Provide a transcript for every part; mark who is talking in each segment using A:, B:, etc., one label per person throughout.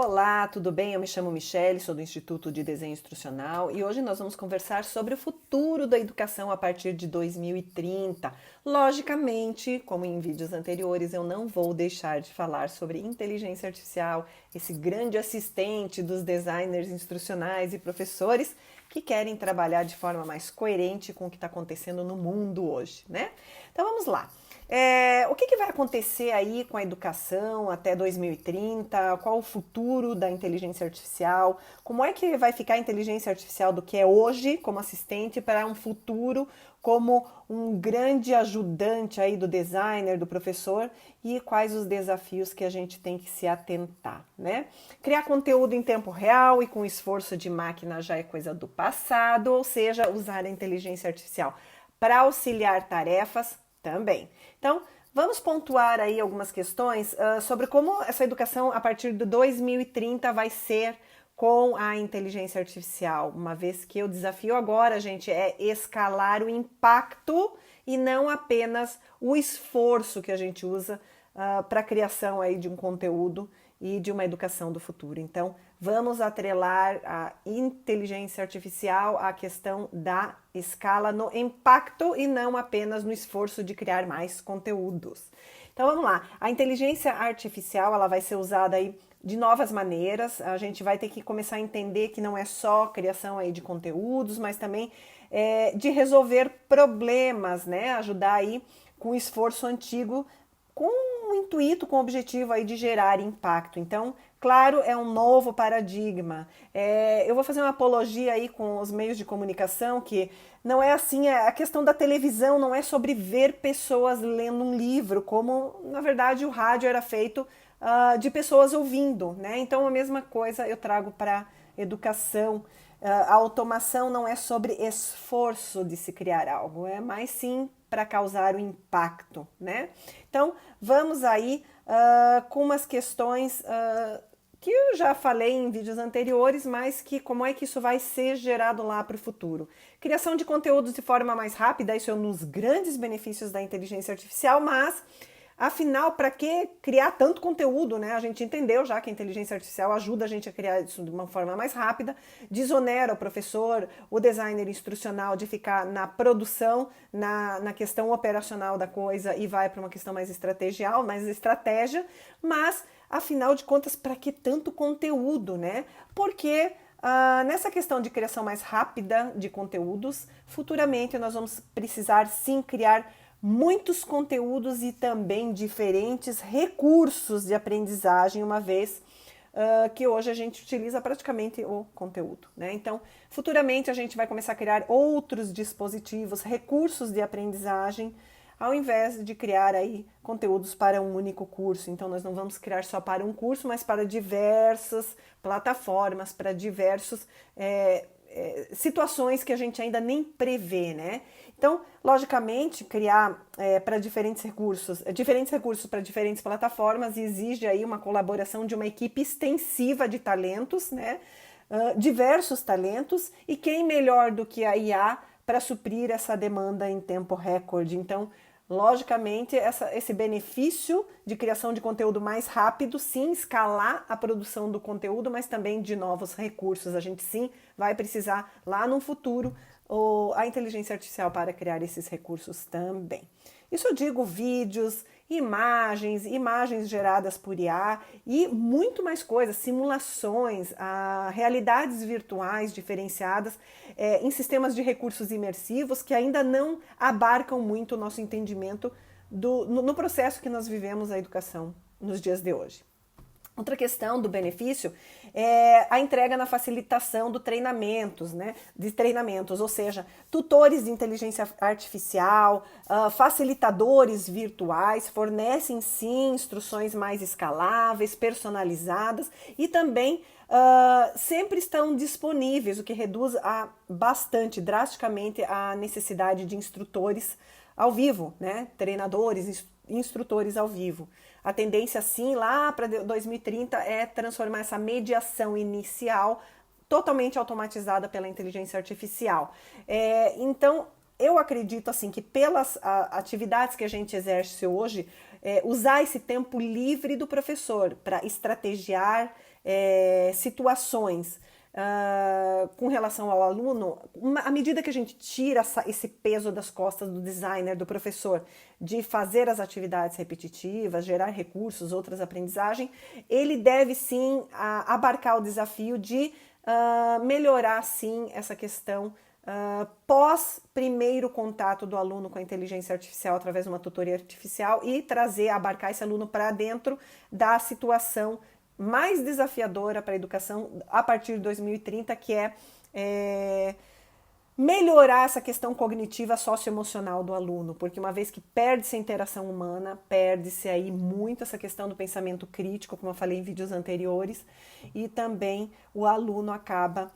A: Olá, tudo bem? Eu me chamo Michele, sou do Instituto de Desenho Instrucional e hoje nós vamos conversar sobre o futuro da educação a partir de 2030. Logicamente, como em vídeos anteriores, eu não vou deixar de falar sobre inteligência artificial, esse grande assistente dos designers instrucionais e professores que querem trabalhar de forma mais coerente com o que está acontecendo no mundo hoje, né? Então vamos lá. O que vai acontecer aí com a educação até 2030? Qual o futuro da inteligência artificial? Como é que vai ficar a inteligência artificial do que é hoje como assistente para um futuro como um grande ajudante aí do designer, do professor, e quais os desafios que a gente tem que se atentar, né? Criar conteúdo em tempo real e com esforço de máquina já é coisa do passado, ou seja, usar a inteligência artificial para auxiliar tarefas também. Então, vamos pontuar aí algumas questões sobre como essa educação a partir de 2030 vai ser com a inteligência artificial, uma vez que o desafio agora, gente, é escalar o impacto e não apenas o esforço que a gente usa para a criação aí de um conteúdo e de uma educação do futuro. Então, vamos atrelar a inteligência artificial à questão da escala no impacto e não apenas no esforço de criar mais conteúdos. Então, vamos lá. A inteligência artificial, ela vai ser usada aí de novas maneiras. A gente vai ter que começar a entender que não é só criação aí de conteúdos, mas também de resolver problemas, né? Ajudar aí com esforço antigo, com o intuito, com o objetivo aí de gerar impacto. Então, claro, é um novo paradigma. Eu vou fazer uma apologia aí com os meios de comunicação, que não é assim, a questão da televisão não é sobre ver pessoas lendo um livro, como, na verdade, o rádio era feito de pessoas ouvindo, né? Então, a mesma coisa eu trago para educação. A automação não é sobre esforço de se criar algo, é mais sim para causar o impacto, né? Então, vamos aí com umas questões que eu já falei em vídeos anteriores, mas que como é que isso vai ser gerado lá para o futuro. Criação de conteúdos de forma mais rápida, isso é um dos grandes benefícios da inteligência artificial, mas afinal, para que criar tanto conteúdo, né? A gente entendeu já que a inteligência artificial ajuda a gente a criar isso de uma forma mais rápida, desonera o professor, o designer instrucional de ficar na produção, na questão operacional da coisa e vai para uma questão mais estrategial, mais estratégia, mas afinal de contas, para que tanto conteúdo, né? Porque nessa questão de criação mais rápida de conteúdos, futuramente nós vamos precisar sim criar muitos conteúdos e também diferentes recursos de aprendizagem, uma vez que hoje a gente utiliza praticamente o conteúdo, né? Então, futuramente a gente vai começar a criar outros dispositivos, recursos de aprendizagem, ao invés de criar aí conteúdos para um único curso. Então, nós não vamos criar só para um curso, mas para diversas plataformas, para diversos situações que a gente ainda nem prevê, né? Então, logicamente, criar para diferentes recursos para diferentes plataformas exige aí uma colaboração de uma equipe extensiva de talentos, né? Diversos talentos, e quem melhor do que a IA para suprir essa demanda em tempo recorde. Então, logicamente, esse benefício de criação de conteúdo mais rápido, sim, escalar a produção do conteúdo, mas também de novos recursos. A gente sim vai precisar lá no futuro a inteligência artificial para criar esses recursos também. Isso eu digo vídeos, imagens geradas por IA e muito mais coisas, simulações, realidades virtuais diferenciadas em sistemas de recursos imersivos que ainda não abarcam muito o nosso entendimento no processo que nós vivemos a educação nos dias de hoje. Outra questão do benefício é a entrega na facilitação de treinamentos, ou seja, tutores de inteligência artificial, facilitadores virtuais fornecem sim instruções mais escaláveis, personalizadas e também sempre estão disponíveis, o que reduz bastante, drasticamente, a necessidade de instrutores ao vivo, né? Treinadores, instrutores ao vivo. A tendência, sim, lá para 2030 é transformar essa mediação inicial totalmente automatizada pela inteligência artificial. Então, eu acredito assim que pelas atividades que a gente exerce hoje, usar esse tempo livre do professor para estrategiar, situações com relação ao aluno, à medida que a gente tira esse peso das costas do designer, do professor, de fazer as atividades repetitivas, gerar recursos, outras aprendizagens, ele deve sim abarcar o desafio de melhorar sim essa questão pós primeiro contato do aluno com a inteligência artificial através de uma tutoria artificial e abarcar esse aluno para dentro da situação mais desafiadora para a educação a partir de 2030, que é melhorar essa questão cognitiva socioemocional do aluno, porque uma vez que perde-se a interação humana, perde-se aí muito essa questão do pensamento crítico, como eu falei em vídeos anteriores, e também o aluno acaba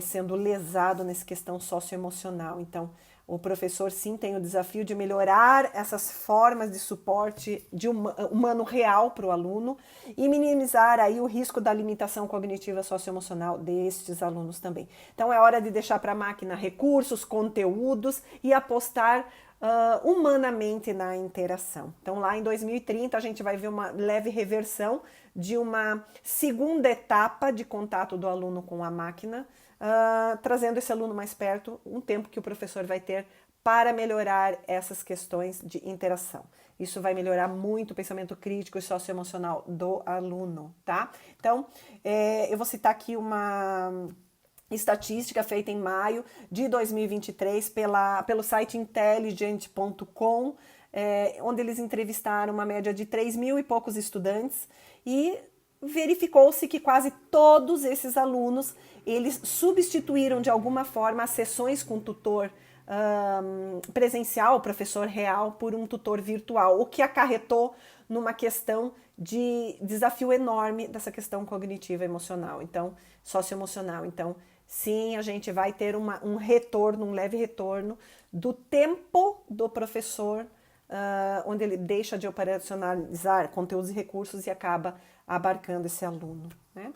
A: sendo lesado nessa questão socioemocional. Então, o professor sim tem o desafio de melhorar essas formas de suporte humano real para o aluno e minimizar aí o risco da limitação cognitiva socioemocional destes alunos também. Então é hora de deixar para a máquina recursos, conteúdos e apostar humanamente na interação. Então lá em 2030 a gente vai ver uma leve reversão de uma segunda etapa de contato do aluno com a máquina, trazendo esse aluno mais perto, um tempo que o professor vai ter para melhorar essas questões de interação. Isso vai melhorar muito o pensamento crítico e socioemocional do aluno, tá? Então, eu vou citar aqui uma estatística feita em maio de 2023 pelo site intelligent.com, onde eles entrevistaram uma média de 3.000 e poucos estudantes e verificou-se que quase todos esses alunos, eles substituíram de alguma forma as sessões com tutor presencial, professor real, por um tutor virtual, o que acarretou numa questão de desafio enorme dessa questão cognitiva emocional, então, socioemocional. Então, sim, a gente vai ter um retorno, um leve retorno do tempo do professor, onde ele deixa de operacionalizar conteúdos e recursos e acaba abarcando esse aluno, né?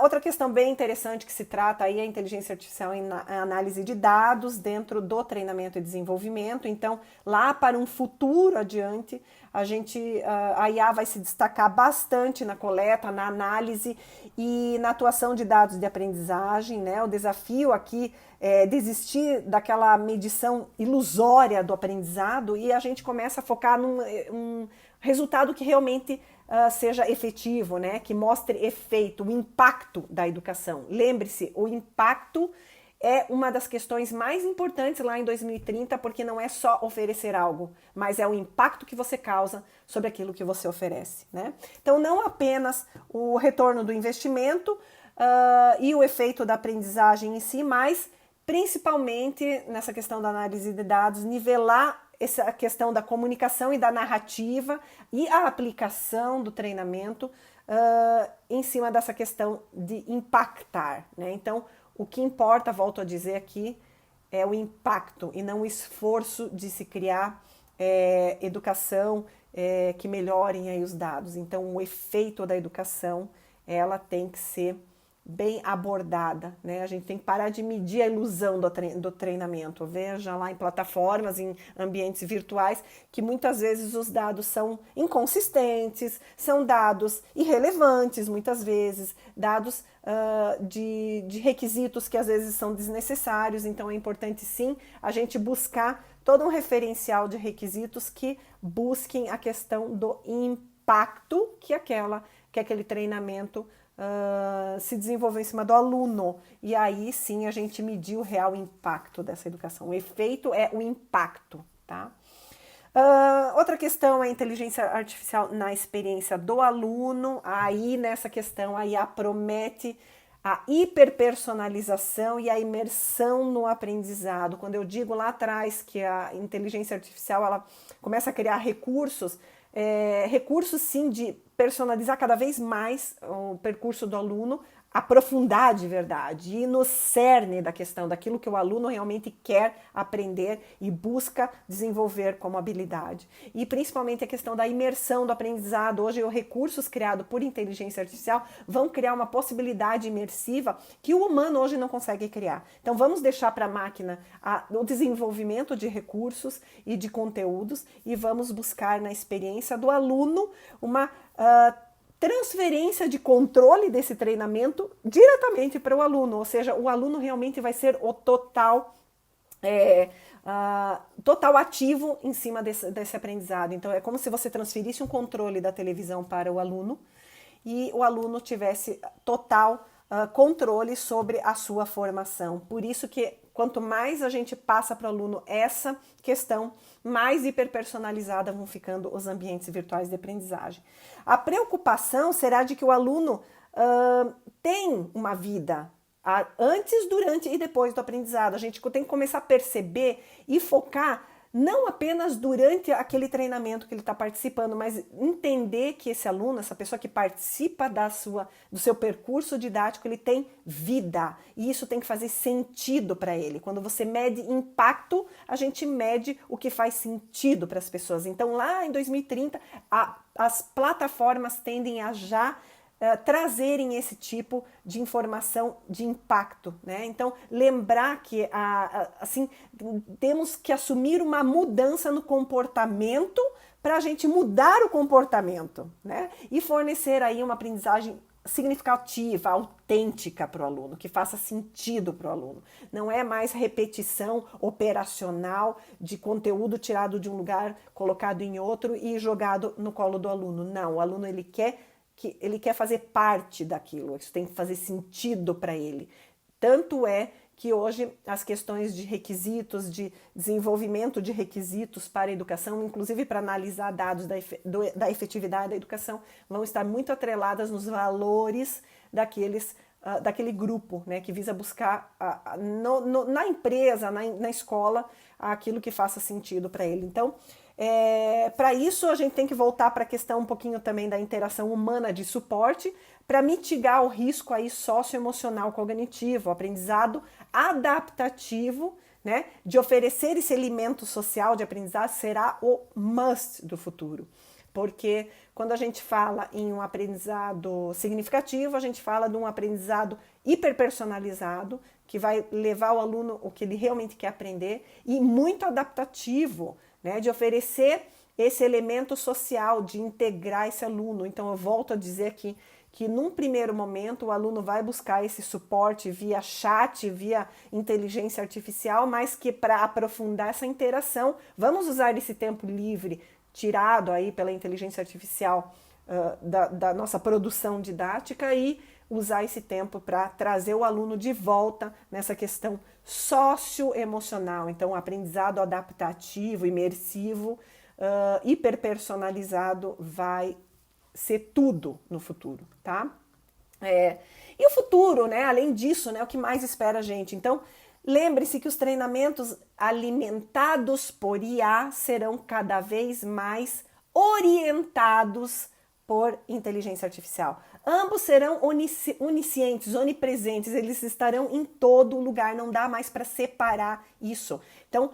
A: Outra questão bem interessante que se trata aí é a inteligência artificial em análise de dados dentro do treinamento e desenvolvimento. Então, lá para um futuro adiante, a IA vai se destacar bastante na coleta, na análise e na atuação de dados de aprendizagem, né? O desafio aqui é desistir daquela medição ilusória do aprendizado e a gente começa a focar num resultado que realmente seja efetivo, né? Que mostre efeito, o impacto da educação. Lembre-se, o impacto é uma das questões mais importantes lá em 2030, porque não é só oferecer algo, mas é o impacto que você causa sobre aquilo que você oferece, né? Então, não apenas o retorno do investimento e o efeito da aprendizagem em si, mas principalmente nessa questão da análise de dados, nivelar essa questão da comunicação e da narrativa e a aplicação do treinamento em cima dessa questão de impactar, né? Então, o que importa, volto a dizer aqui, é o impacto e não o esforço de se criar educação que melhorem aí os dados. Então, o efeito da educação, ela tem que ser bem abordada, né? A gente tem que parar de medir a ilusão do treinamento. Veja lá em plataformas, em ambientes virtuais, que muitas vezes os dados são inconsistentes, são dados irrelevantes, muitas vezes, dados de requisitos que às vezes são desnecessários. Então é importante sim a gente buscar todo um referencial de requisitos que busquem a questão do impacto que aquele treinamento se desenvolveu em cima do aluno, e aí sim a gente mediu o real impacto dessa educação. O efeito é o impacto, tá? Outra questão é a inteligência artificial na experiência do aluno. Aí nessa questão a IA promete a hiperpersonalização e a imersão no aprendizado. Quando eu digo lá atrás que a inteligência artificial ela começa a criar recursos sim de personalizar cada vez mais o percurso do aluno, aprofundar de verdade, ir no cerne da questão, daquilo que o aluno realmente quer aprender e busca desenvolver como habilidade. E principalmente a questão da imersão do aprendizado. Hoje, os recursos criados por inteligência artificial vão criar uma possibilidade imersiva que o humano hoje não consegue criar. Então, vamos deixar para a máquina o desenvolvimento de recursos e de conteúdos e vamos buscar na experiência do aluno uma transferência de controle desse treinamento diretamente para o aluno, ou seja, o aluno realmente vai ser o total total ativo em cima desse aprendizado. Então é como se você transferisse um controle da televisão para o aluno e o aluno tivesse total controle sobre a sua formação. Por isso que quanto mais a gente passa para o aluno essa questão, mais hiperpersonalizada vão ficando os ambientes virtuais de aprendizagem. A preocupação será de que o aluno tem uma vida antes, durante e depois do aprendizado. A gente tem que começar a perceber e focar não apenas durante aquele treinamento que ele está participando, mas entender que esse aluno, essa pessoa que participa do seu percurso didático, ele tem vida. E isso tem que fazer sentido para ele. Quando você mede impacto, a gente mede o que faz sentido para as pessoas. Então, lá em 2030, as plataformas tendem a já trazerem esse tipo de informação de impacto, né? Então, lembrar que assim, temos que assumir uma mudança no comportamento para a gente mudar o comportamento, né? E fornecer aí uma aprendizagem significativa, autêntica para o aluno, que faça sentido para o aluno. Não é mais repetição operacional de conteúdo tirado de um lugar, colocado em outro e jogado no colo do aluno. Não, o aluno ele quer fazer parte daquilo, isso tem que fazer sentido para ele. Tanto é que hoje as questões de requisitos, de desenvolvimento de requisitos para a educação, inclusive para analisar dados da efetividade da educação, vão estar muito atreladas nos valores daquele grupo, né, que visa buscar na empresa, na escola, aquilo que faça sentido para ele. Então, para isso a gente tem que voltar para a questão um pouquinho também da interação humana de suporte para mitigar o risco aí socioemocional cognitivo, o aprendizado adaptativo, né, de oferecer esse elemento social de aprendizagem será o must do futuro. Porque quando a gente fala em um aprendizado significativo, a gente fala de um aprendizado hiperpersonalizado, que vai levar o aluno o que ele realmente quer aprender, e muito adaptativo, né, de oferecer esse elemento social, de integrar esse aluno. Então eu volto a dizer aqui que num primeiro momento o aluno vai buscar esse suporte via chat, via inteligência artificial, mas que para aprofundar essa interação, vamos usar esse tempo livre tirado aí pela inteligência artificial da nossa produção didática e usar esse tempo para trazer o aluno de volta nessa questão socioemocional. Então, o aprendizado adaptativo, imersivo, hiperpersonalizado vai ser tudo no futuro, tá? E o futuro, né? Além disso, né? O que mais espera a gente? Então, lembre-se que os treinamentos alimentados por IA serão cada vez mais orientados por inteligência artificial. Ambos serão oniscientes, onipresentes, eles estarão em todo lugar, não dá mais para separar isso. Então,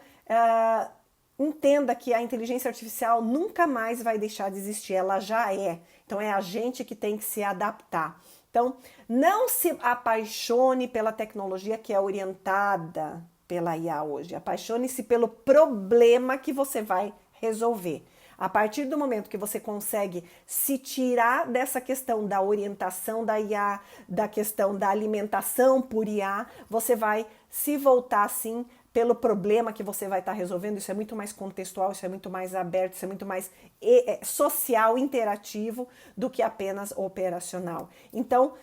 A: entenda que a inteligência artificial nunca mais vai deixar de existir, ela já é. Então, é a gente que tem que se adaptar. Então, não se apaixone pela tecnologia que é orientada pela IA hoje. Apaixone-se pelo problema que você vai resolver. A partir do momento que você consegue se tirar dessa questão da orientação da IA, da questão da alimentação por IA, você vai se voltar, sim, pelo problema que você vai estar resolvendo. Isso é muito mais contextual, isso é muito mais aberto, isso é muito mais social, interativo, do que apenas operacional. Então,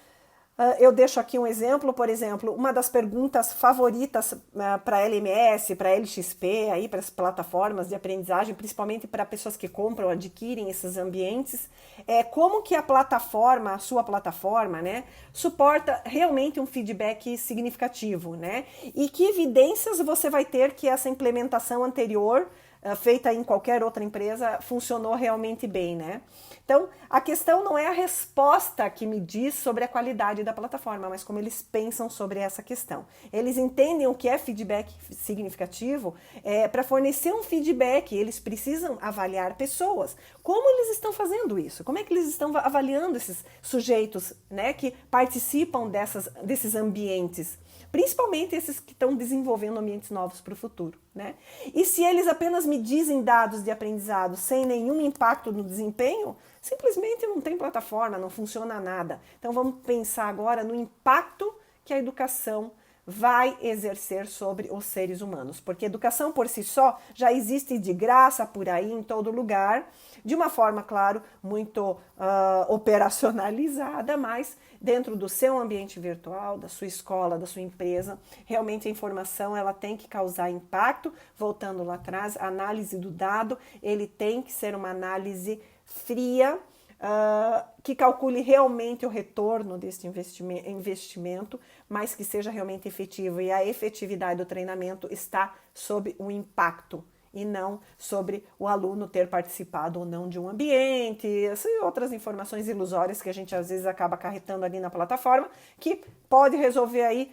A: eu deixo aqui um exemplo, por exemplo, uma das perguntas favoritas para a LMS, para a LXP, aí, para as plataformas de aprendizagem, principalmente para pessoas que compram, adquirem esses ambientes, é como que a plataforma, a sua plataforma, né, suporta realmente um feedback significativo, né? E que evidências você vai ter que essa implementação anterior, feita em qualquer outra empresa, funcionou realmente bem, né? Então, a questão não é a resposta que me diz sobre a qualidade da plataforma, mas como eles pensam sobre essa questão. Eles entendem o que é feedback significativo. Para fornecer um feedback, eles precisam avaliar pessoas. Como eles estão fazendo isso? Como é que eles estão avaliando esses sujeitos, né, que participam desses ambientes? Principalmente esses que estão desenvolvendo ambientes novos para o futuro, né? né? E se eles apenas me dizem dados de aprendizado sem nenhum impacto no desempenho, simplesmente não tem plataforma, não funciona nada. Então vamos pensar agora no impacto que a educação vai exercer sobre os seres humanos, porque educação por si só já existe de graça por aí em todo lugar, de uma forma, claro, muito operacionalizada, mas dentro do seu ambiente virtual, da sua escola, da sua empresa, realmente a informação ela tem que causar impacto. Voltando lá atrás, a análise do dado, ele tem que ser uma análise fria, que calcule realmente o retorno desse investimento, mas que seja realmente efetivo. E a efetividade do treinamento está sob o impacto e não sobre o aluno ter participado ou não de um ambiente, essas outras informações ilusórias que a gente às vezes acaba acarretando ali na plataforma, que pode resolver aí,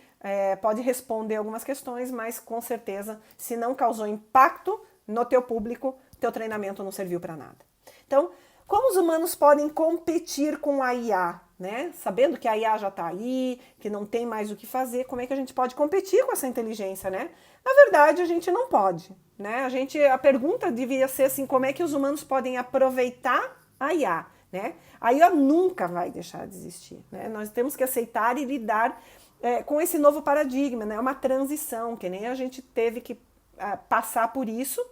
A: pode responder algumas questões, mas com certeza, se não causou impacto no teu público, teu treinamento não serviu para nada. Então, como os humanos podem competir com a IA, né? Sabendo que a IA já está aí, que não tem mais o que fazer, como é que a gente pode competir com essa inteligência, né? Na verdade, a gente não pode, né? A pergunta devia ser assim, como é que os humanos podem aproveitar a IA, né? A IA nunca vai deixar de existir, né? Nós temos que aceitar e lidar com esse novo paradigma, né? É uma transição, que nem a gente teve que passar por isso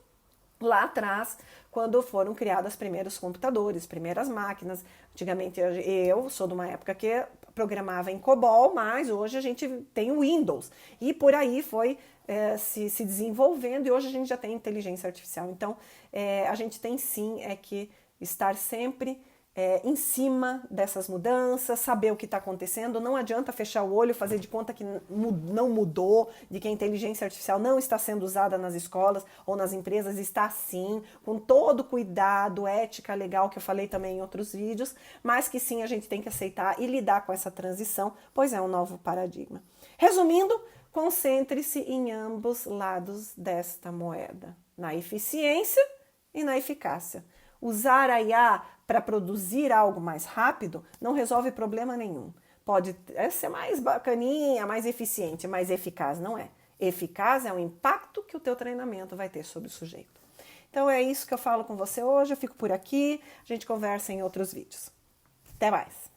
A: lá atrás, quando foram criados os primeiros computadores, primeiras máquinas. Antigamente eu sou de uma época que programava em COBOL, mas hoje a gente tem o Windows. E por aí foi se desenvolvendo e hoje a gente já tem inteligência artificial. Então a gente tem sim que estar sempre em cima dessas mudanças, saber o que está acontecendo. Não adianta fechar o olho, fazer de conta que não mudou, de que a inteligência artificial não está sendo usada nas escolas ou nas empresas. Está sim, com todo o cuidado, ética, legal, que eu falei também em outros vídeos, mas que sim, a gente tem que aceitar e lidar com essa transição, pois é um novo paradigma. Resumindo, concentre-se em ambos lados desta moeda, na eficiência e na eficácia. Usar a IA para produzir algo mais rápido não resolve problema nenhum. Pode ser mais bacaninha, mais eficiente, mais eficaz, não é. Eficaz é o impacto que o teu treinamento vai ter sobre o sujeito. Então é isso que eu falo com você hoje, eu fico por aqui, a gente conversa em outros vídeos. Até mais!